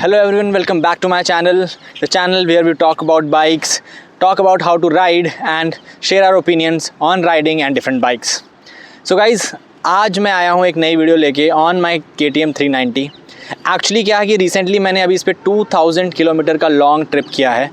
Hello everyone, welcome back to my channel, the channel where we talk about bikes, talk about how to ride and share our opinions on riding and different bikes. So guys, आज मैं आया हूँ एक नई video लेके on my KTM 390. Actually क्या है कि रिसेंटली मैंने अभी इस पर 2000 किलोमीटर का लॉन्ग ट्रिप किया है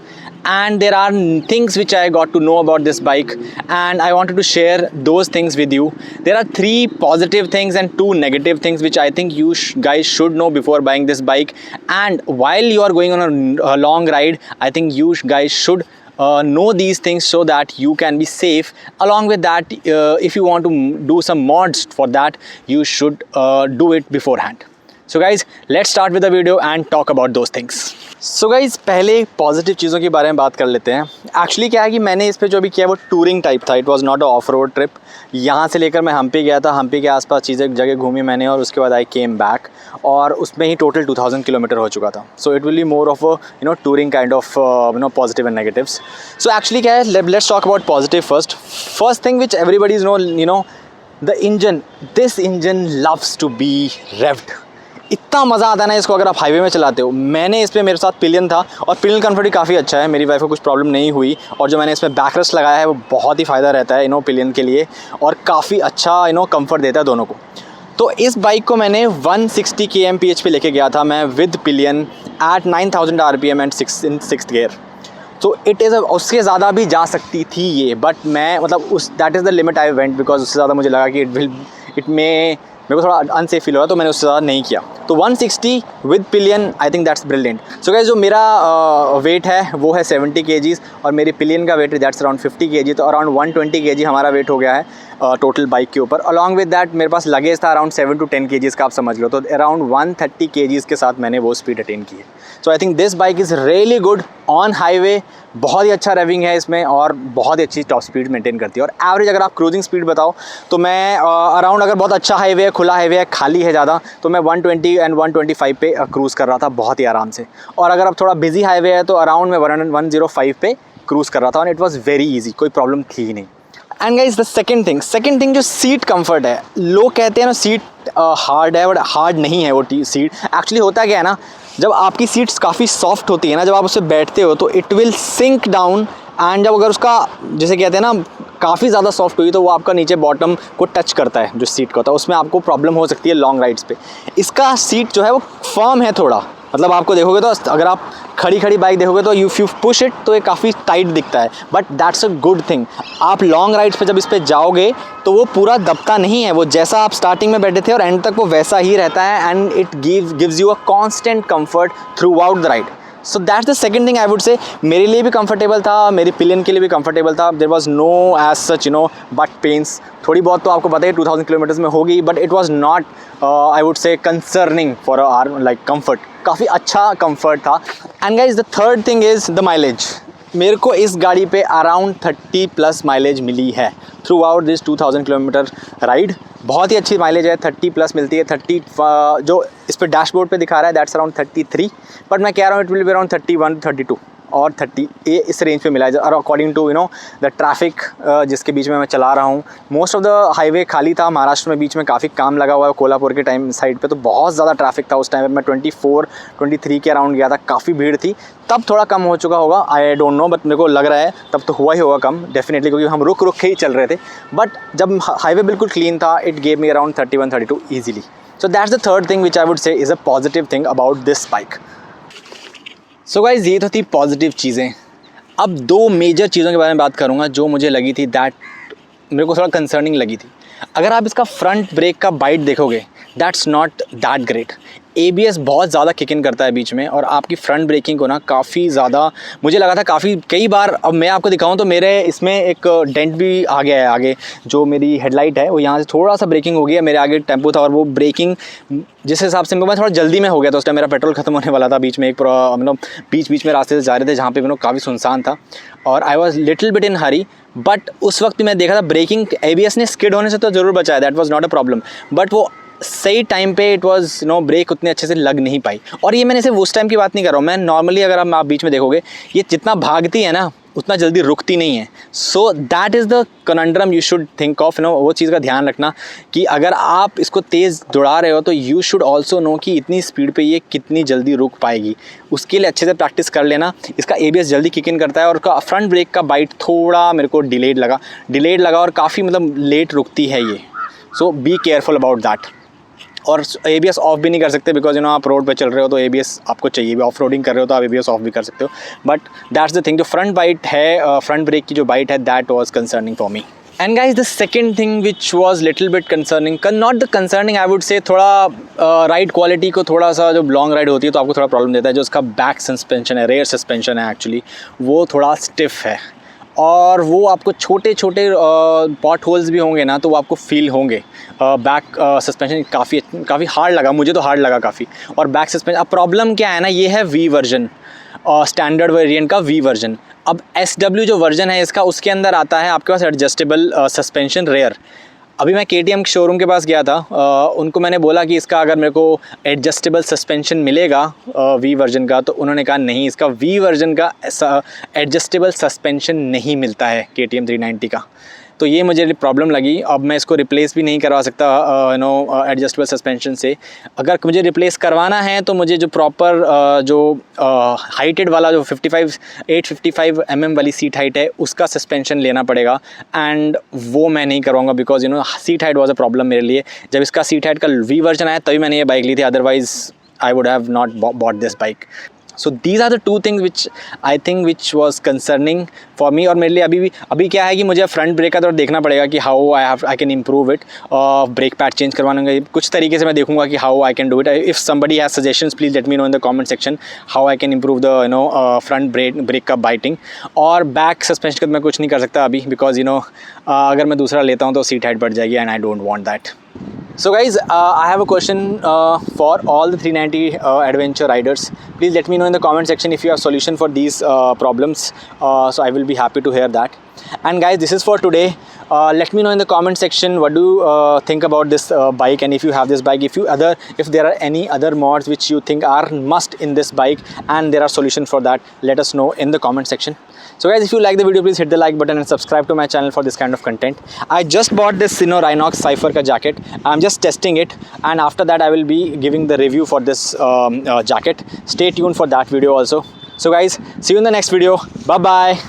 and there are things which I got to know about this bike and I wanted to share those things with you. There are 3 positive things and 2 negative things which I think you guys should know before buying this bike, and while you are going on a long ride, I think you guys should know these things so that you can be safe. Along with that, if you want to do some mods for that, you should do it beforehand. So guys, let's start with the video and talk about those things. So guys, पहले positive चीज़ों के बारे में बात कर लेते हैं. Actually क्या है कि मैंने इस पे जो भी किया वो टूरिंग टाइप था. It was not a of road trip. यहाँ से लेकर मैं हम्पी गया था, हम्पी के आसपास चीज़ें जगह घूमी मैंने और उसके बाद आई केम बैक और उसमें ही टोटल 2000 किलोमीटर हो चुका था. So it will be more of a touring kind of positive and negatives. So actually क्या है, let's talk about positive first. First thing which everybody is know the engine. This engine loves to be revved. इतना मज़ा आता है ना इसको अगर आप हाईवे में चलाते हो. मैंने इस पर मेरे साथ पिलियन था और पिलियन कम्फर्ट भी काफ़ी अच्छा है. मेरी वाइफ को कुछ प्रॉब्लम नहीं हुई और जो मैंने इसमें बैकरेस्ट लगाया है वो बहुत ही फ़ायदा रहता है पिलियन के लिए और काफ़ी अच्छा कम्फर्ट देता है दोनों को. तो इस बाइक को मैंने 160 kmph पे लेके गया था मैं with pillion at 9000 RPM and 6th gear. तो इट इज़ उससे ज़्यादा भी जा सकती थी ये, बट मैं that is the limit I went because उससे ज़्यादा मुझे लगा कि मेरे को थोड़ा अनसेफ फील हो रहा तो मैंने उससे ज़्यादा नहीं किया. तो 160 with pillion I think that's brilliant. So guys, जो मेरा वेट है वो है 70 kgs और मेरी पिलियन का वेट दैट्स अराउंड 50 kg. तो अराउंड 120 kg हमारा वेट हो गया है टोटल बाइक के ऊपर. अलॉन्ग विद दैट मेरे पास लगेज था अराउंड 7 to 10 kgs का, आप समझ लो. तो अराउंड 130 kgs के साथ मैंने वो स्पीड अटेन की है. So I think this bike is really good on highway. बहुत ही अच्छा रेविंग है इसमें और बहुत ही अच्छी टॉप स्पीड मेंटेन करती है. और एवरेज अगर आप क्रूजिंग स्पीड बताओ तो मैं अराउंड, अगर बहुत अच्छा हाईवे है, खुला हाईवे है, खाली है ज़्यादा, तो मैं 120 एंड 125 पे क्रूज़ कर रहा था बहुत ही आराम से. और अगर अब थोड़ा बिजी हाईवे है तो अराउंड मैं 105 पे क्रूज़ कर रहा था और इट वॉज़ वेरी ईजी, कोई प्रॉब्लम थी ही नहीं. And guys the second thing जो सीट कंफर्ट है. लोग कहते हैं ना सीट हार्ड है, बट हार्ड नहीं है वो सीट. एक्चुअली होता क्या है ना, जब आपकी सीट्स काफ़ी सॉफ्ट होती है ना, जब आप उससे बैठते हो तो it will sink down. And जब अगर उसका जैसे कहते हैं ना काफ़ी ज़्यादा सॉफ्ट हुई तो वो आपका नीचे बॉटम को टच करता है, जो सीट का होता है उसमें आपको प्रॉब्लम हो सकती है लॉन्ग राइड्स पे. इसका सीट जो है वो फर्म है थोड़ा, मतलब आपको देखोगे तो अगर आप खड़ी बाइक देखोगे तो यू पुश इट तो ये काफ़ी टाइट दिखता है, but that's a good thing. आप लॉन्ग राइड्स पे जब इस पे जाओगे तो वो पूरा दबता नहीं है. वो जैसा आप स्टार्टिंग में बैठे थे और एंड तक वो वैसा ही रहता है and it gives you a constant comfort through out the ride. So that's the second thing I would से. मेरे लिए भी कंफर्टेबल था, मेरी पिलियन के लिए भी कंफर्टेबल था. There was no as such but pains. थोड़ी बहुत तो आपको पता है 2000 किलोमीटर्स में होगी, but it was not I would say concerning for our like comfort. काफ़ी अच्छा कंफर्ट था. And guys the third thing is the mileage. मेरे को इस गाड़ी पे अराउंड 30+ माइलेज मिली है through out this 2000 kilometre ride. बहुत ही अच्छी माइलेज है, 30+ मिलती है. 30 जो इस पर डैशबोर्ड पे दिखा रहा है दैट्स अराउंड 33, बट मैं कह रहा हूँ इट विल बी अराउंड 31, 32 और 30 ये इस रेंज पे मिला है और अकॉर्डिंग टू द ट्रैफिक जिसके बीच में मैं चला रहा हूँ. मोस्ट ऑफ द हाईवे खाली था. महाराष्ट्र में बीच में काफ़ी काम लगा हुआ है कोल्हापुर के टाइम साइड पे, तो बहुत ज़्यादा ट्रैफिक था उस टाइम पे. मैं 24-23 के अराउंड गया था, काफ़ी भीड़ थी. तब थोड़ा कम हो चुका होगा, आई डोंट नो, बट मेरे को लग रहा है तब तो हुआ ही होगा कम डेफिनेटली, क्योंकि हम रुक के ही चल रहे थे. बट जब हाईवे बिल्कुल क्लीन था it gave me around 31-32 easily. So that's the third thing which I would से is a positive thing about this bike. So guys, ये तो थी पॉजिटिव चीज़ें. अब 2 मेजर चीज़ों के बारे में बात करूँगा जो मुझे लगी थी दैट मेरे को थोड़ा कंसर्निंग लगी थी. अगर आप इसका फ्रंट ब्रेक का बाइट देखोगे that's not that great. ABS बहुत ज़्यादा किक इन करता है बीच में और आपकी फ्रंट ब्रेकिंग को ना काफ़ी ज़्यादा मुझे लगा था कई बार. अब मैं आपको दिखाऊं तो मेरे इसमें एक डेंट भी आ गया है आगे. जो मेरी हेडलाइट है वो यहाँ से थोड़ा सा ब्रेकिंग हो गया. मेरे आगे टेम्पो था और वो ब्रेकिंग जिस हिसाब से मैं थोड़ा जल्दी में हो गया था उस टाइम. मेरा पेट्रोल खत्म होने वाला था बीच में. बीच में रास्ते से जा रहे थे जहाँ पे काफ़ी सुनसान था और I was little bit in Hari. But उस वक्त मैं देखा था ब्रेकिंग ABS ने स्किड होने से तो ज़रूर बचाया, that was not a problem. But वो सही टाइम पे इट वाज ब्रेक उतने अच्छे से लग नहीं पाई. और ये मैंने सिर्फ उस टाइम की बात नहीं कर रहा हूँ, मैं नॉर्मली अगर आप बीच में देखोगे ये जितना भागती है ना उतना जल्दी रुकती नहीं है. So that is the conundrum you should think of, वो चीज़ का ध्यान रखना कि अगर आप इसको तेज़ दौड़ा रहे हो तो यू शुड ऑल्सो नो कि इतनी स्पीड पे ये कितनी जल्दी रुक पाएगी. उसके लिए अच्छे से प्रैक्टिस कर लेना. इसका ABS जल्दी किक इन करता है और उसका फ्रंट ब्रेक का बाइट थोड़ा मेरे को डिलेड लगा और काफ़ी मतलब लेट रुकती है ये. सो बी केयरफुल अबाउट दैट. और ABS ऑफ भी नहीं कर सकते बिकॉज आप रोड पे चल रहे हो तो ABS आपको चाहिए भी. ऑफ रोडिंग कर रहे हो तो आप ABS ऑफ भी कर सकते हो. बट दैट्स द थिंग, जो फ्रंट बाइट है, फ्रंट ब्रेक की जो बाइट है, that was concerning for me. And guys the second thing which was little bit concerning, not the concerning, I would से थोड़ा राइड क्वालिटी को थोड़ा सा, जो लॉन्ग राइड होती है तो आपको थोड़ा प्रॉब्लम देता है. जो उसका बैक सस्पेंशन है, रेयर सस्पेंशन है एक्चुअली, वो थोड़ा स्टिफ है और वो आपको छोटे छोटे पॉट होल्स भी होंगे ना तो वो आपको फील होंगे. बैक सस्पेंशन काफ़ी हार्ड लगा, मुझे तो हार्ड लगा काफ़ी. और बैक सस्पेंशन, अब प्रॉब्लम क्या है ना, ये है V वर्जन, स्टैंडर्ड वेरिएंट का V वर्जन. अब SW जो वर्जन है इसका, उसके अंदर आता है आपके पास एडजस्टेबल सस्पेंशन रेयर. अभी मैं KTM शोरूम के पास गया था, उनको मैंने बोला कि इसका अगर मेरे को एडजस्टेबल सस्पेंशन मिलेगा V वर्जन का, तो उन्होंने कहा नहीं, इसका V वर्जन का एडजस्टेबल सस्पेंशन नहीं मिलता है KTM 390 का. तो ये मुझे प्रॉब्लम लगी. अब मैं इसको रिप्लेस भी नहीं करवा सकता एडजस्टेबल सस्पेंशन से. अगर मुझे रिप्लेस करवाना है तो मुझे जो प्रॉपर जो हाइटेड वाला जो 855 mm वाली सीट हाइट है उसका सस्पेंशन लेना पड़ेगा. एंड वो मैं नहीं करवाऊँगा because seat height was a problem मेरे लिए. जब इसका सीट हाइट का V वर्जन आया तभी मैंने ये बाइक ली थी, otherwise I would have not bought this bike. So these are the two things which I think which was concerning for me. और मेरे लिए अभी क्या है कि मुझे फ्रंट ब्रेक का थोड़ा देखना पड़ेगा कि how I can improve it. Brake pad change करवाने कुछ तरीके से मैं देखूंगा कि how I can do it. If somebody has suggestions please let me know in the comment section how I can improve the front brake का biting. और back suspension का मैं कुछ नहीं कर सकता अभी बिकॉज अगर मैं दूसरा लेता हूँ तो सीट हाइट बढ़ जाएगी and I don't want that. So guys, I have a question for all the 390 adventure riders. Please let me know in the comment section if you have solution for these problems. So I will be happy to hear that. And guys, this is for today. Let me know in the comment section what do you think about this bike, and if you have this bike, if there are any other mods which you think are must in this bike and there are solutions for that, let us know in the comment section. So guys, if you like the video, please hit the like button and subscribe to my channel for this kind of content. I just bought this Rhinox Cypher ka jacket. I'm just testing it, and after that I will be giving the review for this jacket. Stay tuned for that video also. So guys, see you in the next video. Bye bye.